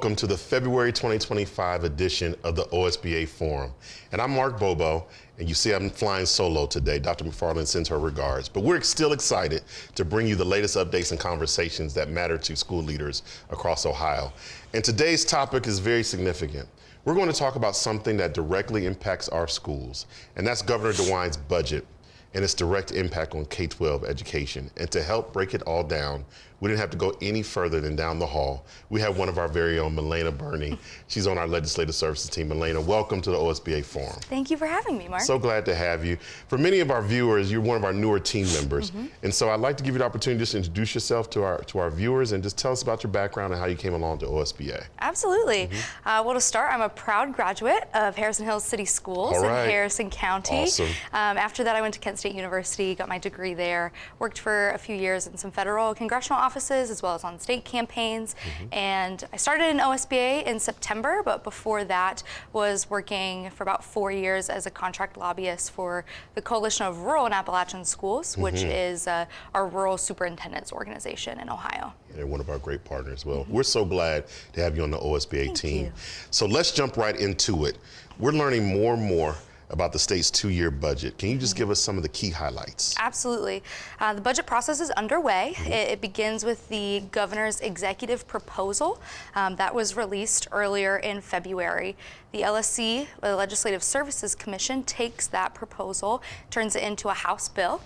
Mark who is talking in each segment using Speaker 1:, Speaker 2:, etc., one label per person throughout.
Speaker 1: welcome to the February 2025 edition of the OSBA Forum. And I'm Mark Bobo, and you see I'm flying solo today. Dr. McFarland sends her regards, but we're still excited to bring you the latest updates and conversations that matter to school leaders across Ohio. And today's topic is very significant. We're going to talk about something that directly impacts our schools, and that's Governor DeWine's budget and its direct impact on K12 education. And to help break it all down, we didn't have to go any further than down the hall. We have one of our very own, Malania Birney. She's on our legislative services team. Malania, welcome to the OSBA Forum.
Speaker 2: Thank you for having me, Mark.
Speaker 1: So glad to have you. For many of our viewers, you're one of our newer team members. And so I'd like to give you the opportunity just to introduce yourself to our viewers and just tell us about your background and how you came along to OSBA.
Speaker 2: Absolutely. Well, to start, I'm a proud graduate of Harrison Hills City Schools in Harrison County.
Speaker 1: Awesome.
Speaker 2: After that, I went to Kent State University, got my degree there, worked for a few years in some federal congressional offices as well as on state campaigns. And I started in OSBA in September, but before that was working for about 4 years as a contract lobbyist for the Coalition of Rural and Appalachian Schools, which is our rural superintendents organization in Ohio.
Speaker 1: They're one of our great partners. Well, we're so glad to have you on the OSBA team. So let's jump right into it. We're learning more and more about the state's 2-year budget. Can you just give us some of the key highlights?
Speaker 2: Absolutely. The budget process is underway. It begins with the governor's executive proposal that was released earlier in February. The LSC, the Legislative Services Commission, takes that proposal, turns it into a House bill.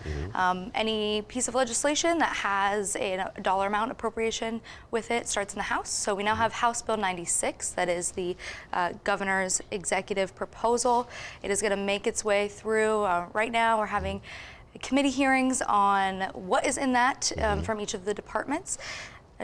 Speaker 2: Any piece of legislation that has a dollar amount appropriation with it starts in the House. So we now have House Bill 96, that is the governor's executive proposal. It is going to make its way through. Right now we're having committee hearings on what is in that from each of the departments.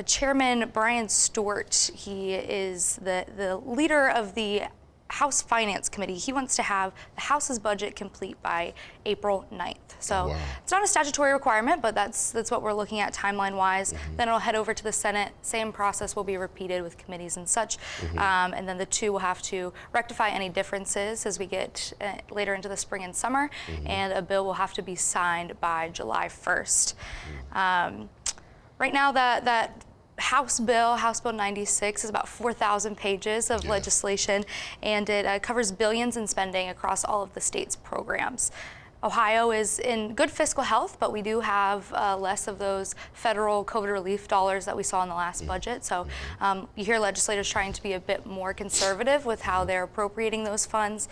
Speaker 2: Chairman Brian Stewart, he is the leader of the House Finance Committee. He wants to have the House's budget complete by April 9th. So it's not a statutory requirement, but that's what we're looking at timeline-wise. Then it'll head over to the Senate. Same process will be repeated with committees and such. And then the two will have to rectify any differences as we get later into the spring and summer. And a bill will have to be signed by July 1st. Right now, that House Bill 96, is about 4,000 pages of legislation, and it covers billions in spending across all of the state's programs. Ohio is in good fiscal health, but we do have less of those federal COVID relief dollars that we saw in the last budget. So you hear legislators trying to be a bit more conservative with how they're appropriating those funds.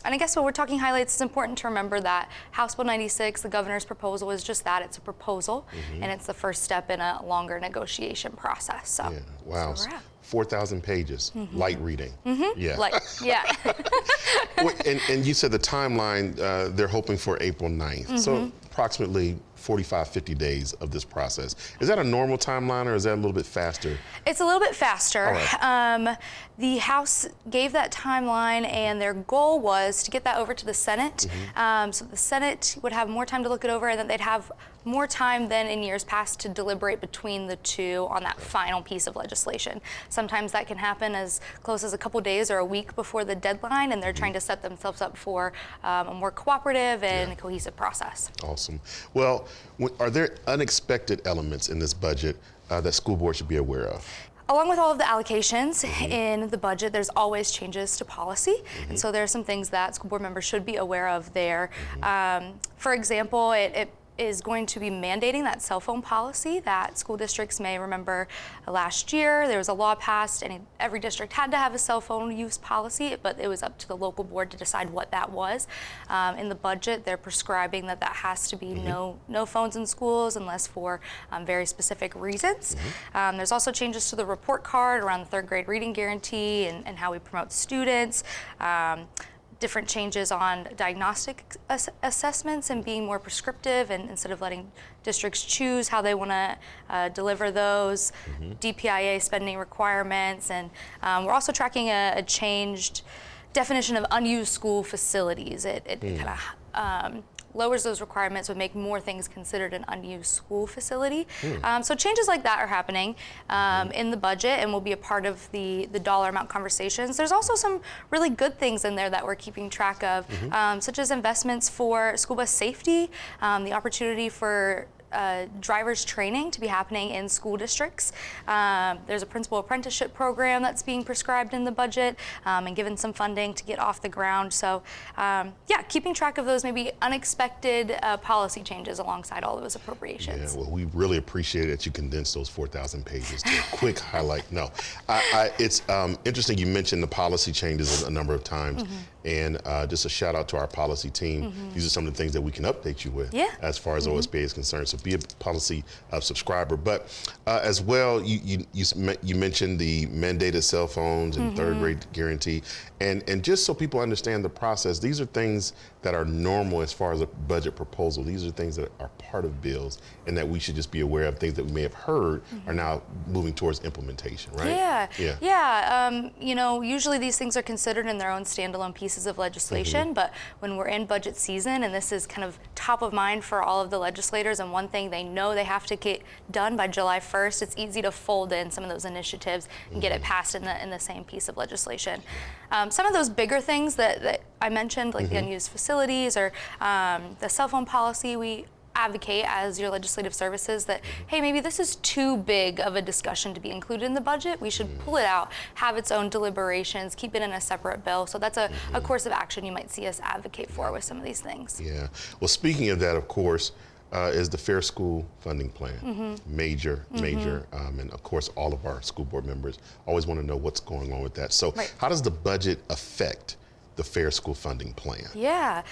Speaker 2: And I guess when we're talking highlights, it's important to remember that House Bill 96, the governor's proposal, is just that. It's a proposal, and it's the first step in a longer negotiation process. So,
Speaker 1: wow,
Speaker 2: so
Speaker 1: 4,000 pages, light reading.
Speaker 2: And
Speaker 1: you said the timeline, they're hoping for April 9th. So approximately 45, 50 days of this process. Is that a normal timeline, or is that a little bit faster?
Speaker 2: It's a little bit faster. The House gave that timeline, and their goal was to get that over to the Senate. So the Senate would have more time to look it over, and then they'd have more time than in years past to deliberate between the two on that final piece of legislation. Sometimes that can happen as close as a couple days or a week before the deadline, and they're trying to set themselves up for a more cooperative and cohesive process.
Speaker 1: Awesome. Well, are there unexpected elements in this budget that school boards should be aware of?
Speaker 2: Along with all of the allocations in the budget, there's always changes to policy. And so there are some things that school board members should be aware of there. For example, it is going to be mandating that cell phone policy that school districts may remember last year. There was a law passed, and every district had to have a cell phone use policy, but it was up to the local board to decide what that was. In the budget, they're prescribing that has to be no phones in schools unless for very specific reasons. There's also changes to the report card around the 3rd grade reading guarantee and how we promote students. Different changes on diagnostic assessments and being more prescriptive, and instead of letting districts choose how they want to deliver those, DPIA spending requirements, and we're also tracking a changed definition of unused school facilities. It kind of lowers those requirements, would make more things considered an unused school facility. So changes like that are happening in the budget and will be a part of the dollar amount conversations. There's also some really good things in there that we're keeping track of, such as investments for school bus safety, the opportunity for driver's training to be happening in school districts. There's a principal apprenticeship program that's being prescribed in the budget and given some funding to get off the ground. So yeah, keeping track of those maybe unexpected policy changes alongside all of those appropriations.
Speaker 1: Yeah, well, we really appreciate that you condensed those 4,000 pages to a quick highlight. No, it's interesting you mentioned the policy changes a number of times, and just a shout out to our policy team. These are some of the things that we can update you with as far as OSBA is concerned. So be a policy subscriber. But as well, you mentioned the mandated cell phones and third grade guarantee, and just so people understand the process, these are things that are normal as far as a budget proposal. These are things that are part of bills and that we should just be aware of. Things that we may have heard are now moving towards implementation, right?
Speaker 2: Yeah. You know, usually these things are considered in their own standalone pieces of legislation, but when we're in budget season and this is kind of top of mind for all of the legislators and one thing they know they have to get done by July 1st, it's easy to fold in some of those initiatives and get it passed in the same piece of legislation. Some of those bigger things that I mentioned, like the unused facilities or the cell phone policy, we advocate as your legislative services that, hey, maybe this is too big of a discussion to be included in the budget. We should pull it out, have its own deliberations, keep it in a separate bill. So that's a course of action you might see us advocate for with some of these things.
Speaker 1: Yeah. Well, speaking of that, of course, is the Fair School Funding Plan. Major, and of course all of our school board members always want to know what's going on with that. So how does the budget affect the Fair School Funding Plan?
Speaker 2: Yeah,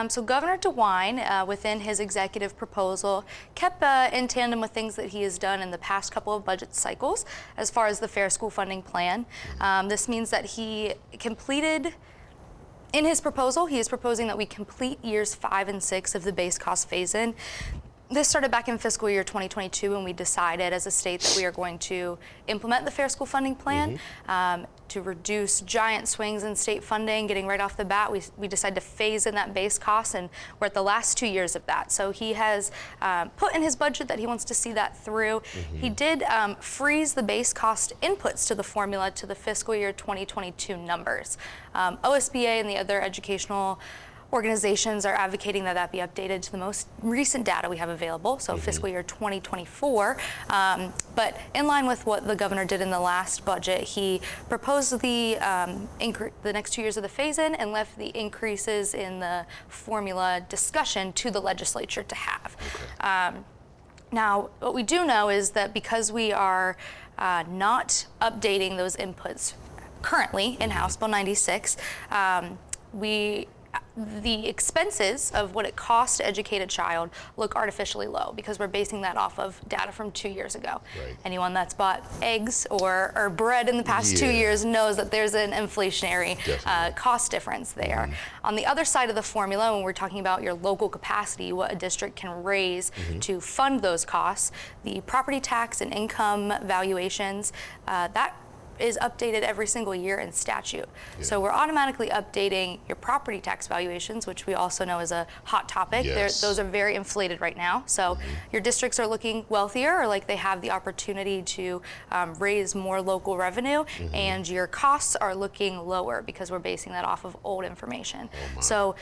Speaker 2: so Governor DeWine, within his executive proposal, kept in tandem with things that he has done in the past couple of budget cycles as far as the Fair School Funding Plan. This means that he completed, in his proposal, he is proposing that we complete years 5 and 6 of the base cost phase-in. This started back in fiscal year 2022 when we decided as a state that we are going to implement the Fair School Funding Plan to reduce giant swings in state funding. Getting right off the bat, we decided to phase in that base cost, and we're at the last 2 years of that. So he has put in his budget that he wants to see that through. He did freeze the base cost inputs to the formula to the fiscal year 2022 numbers. OSBA and the other educational organizations are advocating that that be updated to the most recent data we have available, so fiscal year 2024. But in line with what the governor did in the last budget, he proposed the next 2 years of the phase-in and left the increases in the formula discussion to the legislature to have. Now, what we do know is that because we are not updating those inputs currently in House Bill 96, the expenses of what it costs to educate a child look artificially low because we're basing that off of data from 2 years ago. Anyone that's bought eggs or bread in the past 2 years knows that there's an inflationary cost difference there. On the other side of the formula, when we're talking about your local capacity, what a district can raise to fund those costs, the property tax and income valuations, that is updated every single year in statute. So we're automatically updating your property tax valuations, which we also know is a hot topic. Those are very inflated right now. So your districts are looking wealthier, or like they have the opportunity to raise more local revenue, and your costs are looking lower because we're basing that off of old information. So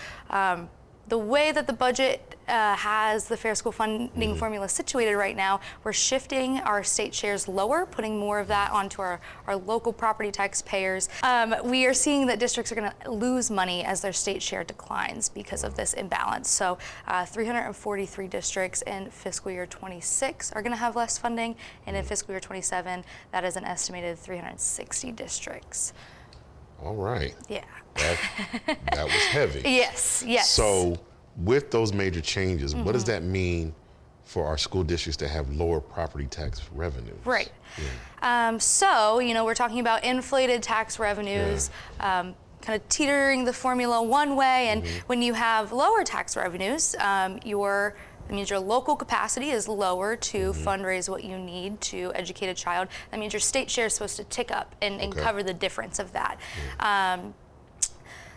Speaker 2: the way that the budget has the Fair School Funding formula situated right now, we're shifting our state shares lower, putting more of that onto our local property taxpayers. We are seeing that districts are going to lose money as their state share declines because of this imbalance. So 343 districts in fiscal year 26 are going to have less funding, and in fiscal year 27, that is an estimated 360 districts.
Speaker 1: All right.
Speaker 2: Yeah.
Speaker 1: That was heavy.
Speaker 2: Yes.
Speaker 1: So with those major changes, what does that mean for our school districts to have lower property tax revenues?
Speaker 2: Right. So, you know, we're talking about inflated tax revenues, kind of teetering the formula one way, and when you have lower tax revenues, that means your local capacity is lower to fundraise what you need to educate a child. That means your state share is supposed to tick up and cover the difference of that.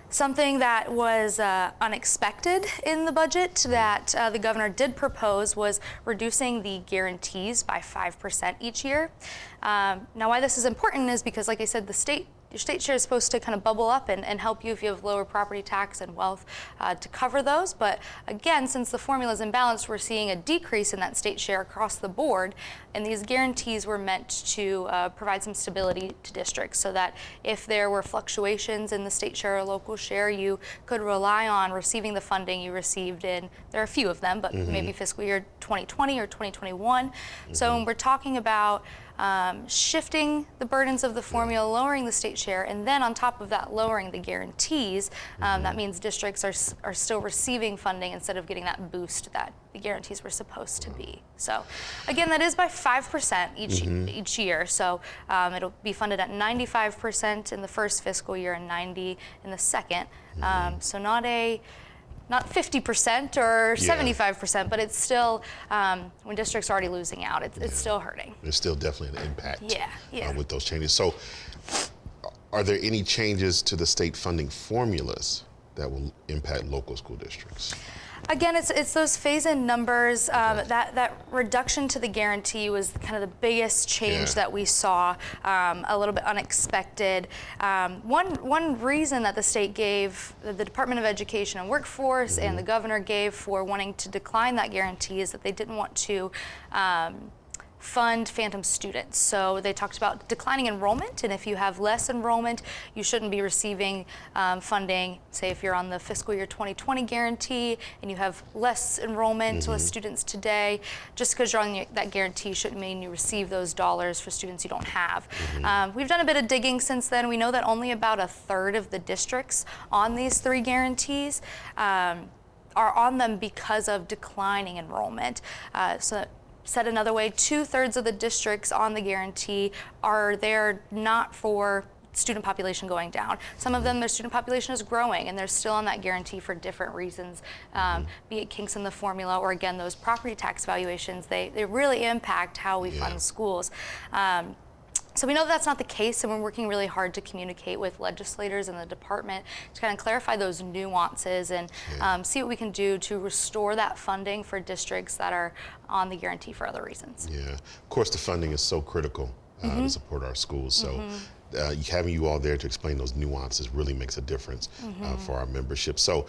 Speaker 2: Something that was unexpected in the budget that the governor did propose was reducing the guarantees by 5% each year. Now, why this is important is because, like I said, the state your state share is supposed to kind of bubble up and help you if you have lower property tax and wealth to cover those. But again, since the formula is imbalanced, we're seeing a decrease in that state share across the board. And these guarantees were meant to provide some stability to districts so that if there were fluctuations in the state share or local share, you could rely on receiving the funding you received in, there are a few of them, but maybe fiscal year 2020 or 2021. So when we're talking about shifting the burdens of the formula, lowering the state share, and then on top of that, lowering the guarantees. That means districts are still receiving funding instead of getting that boost that the guarantees were supposed to be. So again, that is by 5% each year. So it'll be funded at 95% in the first fiscal year and 90% in the second. So not 50% or 75%, but it's still, when districts are already losing out, it's still hurting.
Speaker 1: There's still definitely an impact with those changes. So are there any changes to the state funding formulas that will impact local school districts?
Speaker 2: Again, it's those phase-in numbers. That reduction to the guarantee was kind of the biggest change that we saw, a little bit unexpected. One reason that the state gave, the Department of Education and Workforce and the governor gave for wanting to decline that guarantee is that they didn't want to fund phantom students. So they talked about declining enrollment, and if you have less enrollment, you shouldn't be receiving funding. Say if you're on the fiscal year 2020 guarantee and you have less enrollment with students today, just because you're on that guarantee shouldn't mean you receive those dollars for students you don't have. We've done a bit of digging since then. We know that only about a third of the districts on these three guarantees are on them because of declining enrollment. Said another way, 2/3 of the districts on the guarantee are there not for student population going down. Some of them, their student population is growing and they're still on that guarantee for different reasons, be it kinks in the formula or again, those property tax valuations, they really impact how we fund schools. So we know that's not the case, and we're working really hard to communicate with legislators and the department to kind of clarify those nuances and see what we can do to restore that funding for districts that are on the guarantee for other reasons. Yeah,
Speaker 1: of course the funding is so critical to support our schools, so having you all there to explain those nuances really makes a difference for our membership. So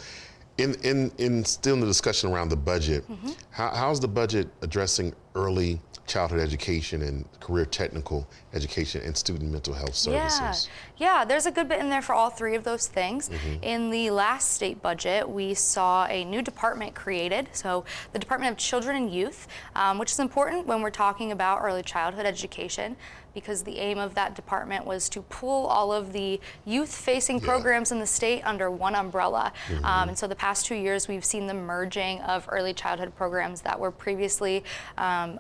Speaker 1: in still in the discussion around the budget, how's the budget addressing early childhood education and career technical education and student mental health services?
Speaker 2: Yeah, there's a good bit in there for all three of those things. In the last state budget, we saw a new department created, so the Department of Children and Youth, which is important when we're talking about early childhood education, because the aim of that department was to pull all of the youth-facing programs in the state under one umbrella. And so the past 2 years, we've seen the merging of early childhood programs that were previously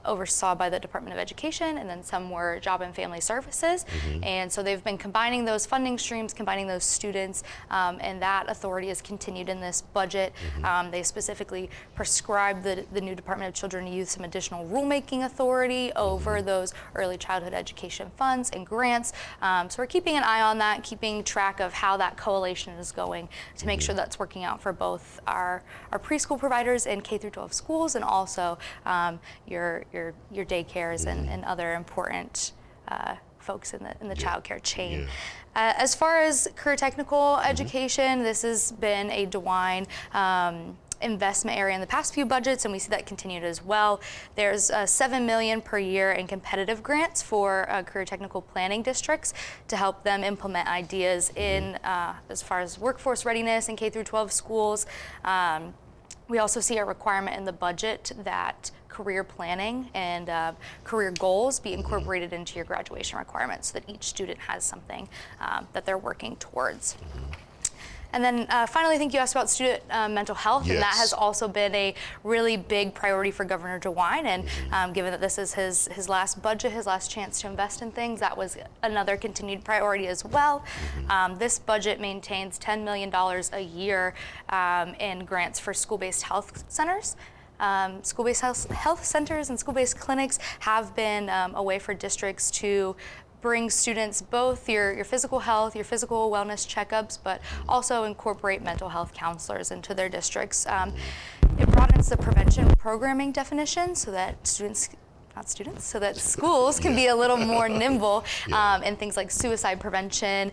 Speaker 2: oversaw by the Department of Education, and then some were Job and Family Services. And so they've been combining those funding streams, combining those students, and that authority has continued in this budget. They specifically prescribed the new Department of Children and Youth some additional rulemaking authority over those early childhood education funds and grants. So we're keeping an eye on that, keeping track of how that coalition is going to make sure that's working out for both our preschool providers in K-12 schools and also your daycares and other important folks in the child care chain. As far as career technical education, this has been a DeWine investment area in the past few budgets, and we see that continued as well. There's $7 million per year in competitive grants for career technical planning districts to help them implement ideas in as far as workforce readiness in K-12 schools. We also see a requirement in the budget that career planning and career goals be incorporated into your graduation requirements so that each student has something that they're working towards. And then finally, I think you asked about student mental health, and that has also been a really big priority for Governor DeWine. And given that this is his last budget, his last chance to invest in things, that was another continued priority as well. This budget maintains $10 million a year in grants for school-based health centers. School-based health centers and school-based clinics have been a way for districts to bring students both your physical health, your physical wellness checkups, but also incorporate mental health counselors into their districts. It broadens the prevention programming definition so that students not students, so that schools can be a little more nimble in things like suicide prevention,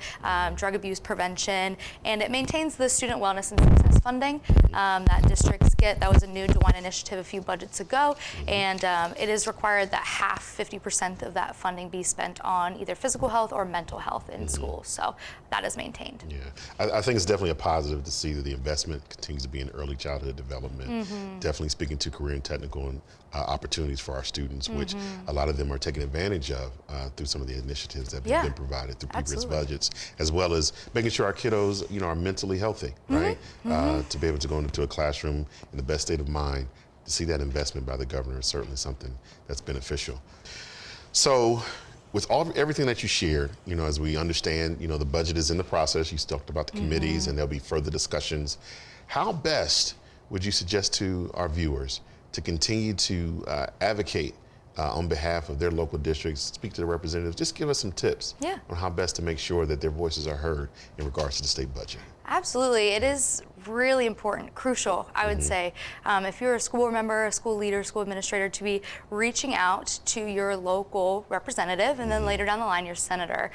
Speaker 2: drug abuse prevention, and it maintains the student wellness and success funding that districts get. That was a new DeWine initiative a few budgets ago, and it is required that 50% of that funding be spent on either physical health or mental health in schools. So that is maintained.
Speaker 1: Yeah, I think it's definitely a positive to see that the investment continues to be in early childhood development, definitely speaking to career and technical and opportunities for our students, which a lot of them are taking advantage of through some of the initiatives that have been provided through previous budgets, as well as making sure our kiddos, are mentally healthy, right? To be able to go into a classroom in the best state of mind, to see that investment by the governor is certainly something that's beneficial. So, with everything that you shared, as we understand, the budget is in the process. You talked about the committees, and there'll be further discussions. How best would you suggest to our viewers to continue to advocate on behalf of their local districts, speak to the representatives, just give us some tips on how best to make sure that their voices are heard in regards to the state budget?
Speaker 2: Absolutely. It is really important, crucial, I would say, if you're a school board member, a school leader, school administrator, to be reaching out to your local representative and then later down the line, your senator.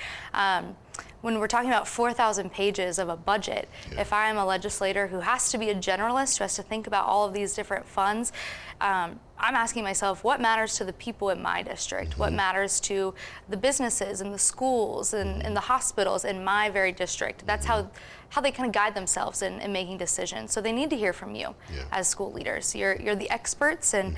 Speaker 2: When we're talking about 4,000 pages of a budget, if I am a legislator who has to be a generalist, who has to think about all of these different funds, I'm asking myself, what matters to the people in my district? What matters to the businesses and the schools and the hospitals in my very district? That's how they kind of guide themselves in making decisions. So they need to hear from you as school leaders. You're the experts, and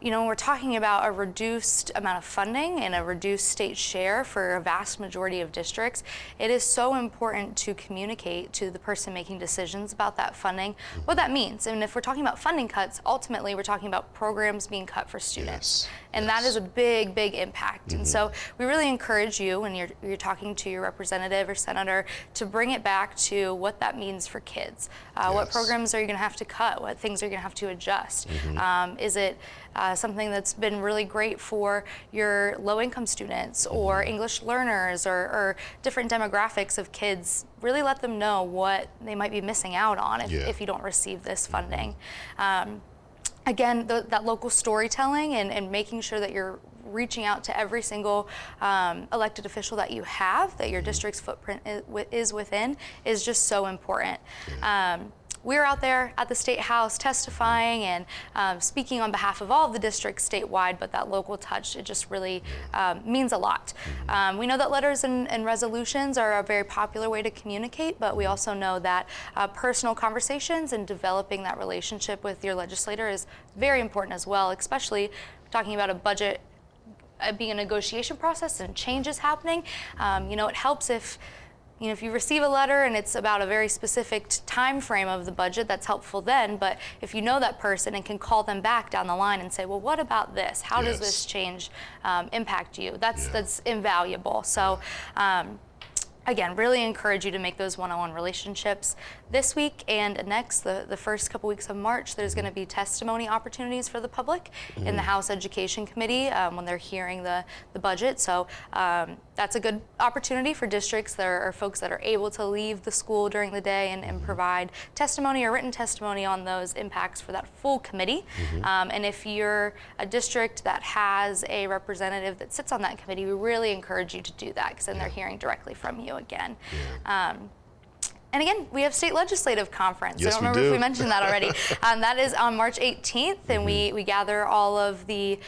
Speaker 2: when we're talking about a reduced amount of funding and a reduced state share for a vast majority of districts, it is so important to communicate to the person making decisions about that funding, what that means. And if we're talking about funding cuts, ultimately we're talking about programs being cut for students. And that is a big, big impact. And so we really encourage you, when you're talking to your representative or senator, to bring it back to what that means for kids. What programs are you going to have to cut? What things are you going to have to adjust? Is it something that's been really great for your low-income students or English learners or different demographics of kids? Really let them know what they might be missing out on if you don't receive this funding. Again, that local storytelling and making sure that you're reaching out to every single elected official that you have, that your district's footprint is within, is just so important. We're out there at the State House testifying and speaking on behalf of all of the districts statewide, but that local touch, it just really means a lot. We know that letters and resolutions are a very popular way to communicate, but we also know that personal conversations and developing that relationship with your legislator is very important as well, especially talking about a budget being a negotiation process and changes happening. It helps if you receive a letter and it's about a very specific time frame of the budget, that's helpful then. But if you know that person and can call them back down the line and say, well, what about this? How does this change impact you? That's invaluable. So again, really encourage you to make those one-on-one relationships. This week and next, the first couple weeks of March, there's going to be testimony opportunities for the public in the House Education Committee when they're hearing the budget. So that's a good opportunity for districts that are folks that are able to leave the school during the day and provide testimony or written testimony on those impacts for that full committee. And if you're a district that has a representative that sits on that committee, we really encourage you to do that, because then they're hearing directly from you again. And again, we have State Legislative Conference.
Speaker 1: Yes,
Speaker 2: I don't remember if we mentioned that already. That is on March 18th, and we gather all of the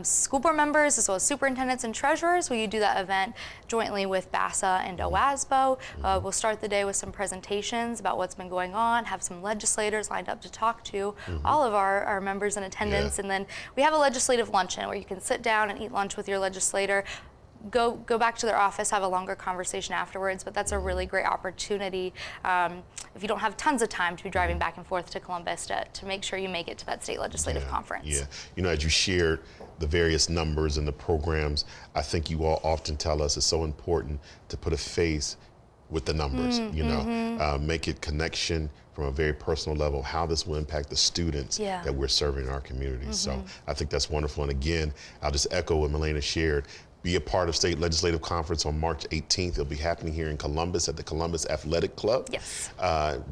Speaker 2: school board members as well as superintendents and treasurers. We do that event jointly with BASA and OSBA. We'll start the day with some presentations about what's been going on, have some legislators lined up to talk to all of our members in attendance, and then we have a legislative luncheon where you can sit down and eat lunch with your legislator. Go back to their office, have a longer conversation afterwards, but that's a really great opportunity if you don't have tons of time to be driving back and forth to Columbus to make sure you make it to that state legislative conference.
Speaker 1: As you shared the various numbers and the programs, I think you all often tell us it's so important to put a face with the numbers, make it connection from a very personal level, how this will impact the students that we're serving in our communities. So I think that's wonderful. And again, I'll just echo what Malania shared. be a part of State Legislative Conference on March 18th. It'll be happening here in Columbus at the Columbus Athletic Club.
Speaker 2: Yes.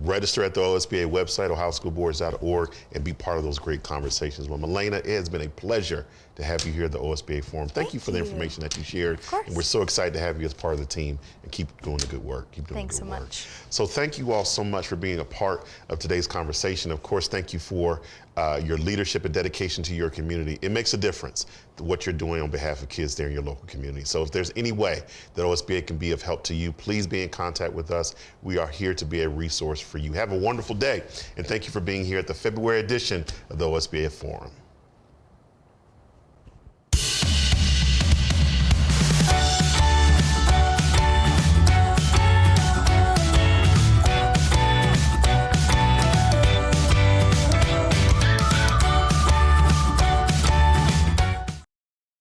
Speaker 1: Register at the OSBA website, ohioschoolboards.org, and be part of those great conversations. Well, Malania, it has been a pleasure to have you here at the OSBA Forum. Thank you for the information that you shared.
Speaker 2: Of course.
Speaker 1: And we're so excited to have you as part of the team, and keep doing the good work. Keep doing
Speaker 2: Thanks
Speaker 1: the good
Speaker 2: so
Speaker 1: work.
Speaker 2: much.
Speaker 1: So thank you all so much for being a part of today's conversation. Of course, thank you for your leadership and dedication to your community. It makes a difference what you're doing on behalf of kids there in your local community. So if there's any way that OSBA can be of help to you, please be in contact with us. We are here to be a resource for you. Have a wonderful day, and thank you for being here at the February edition of the OSBA Forum.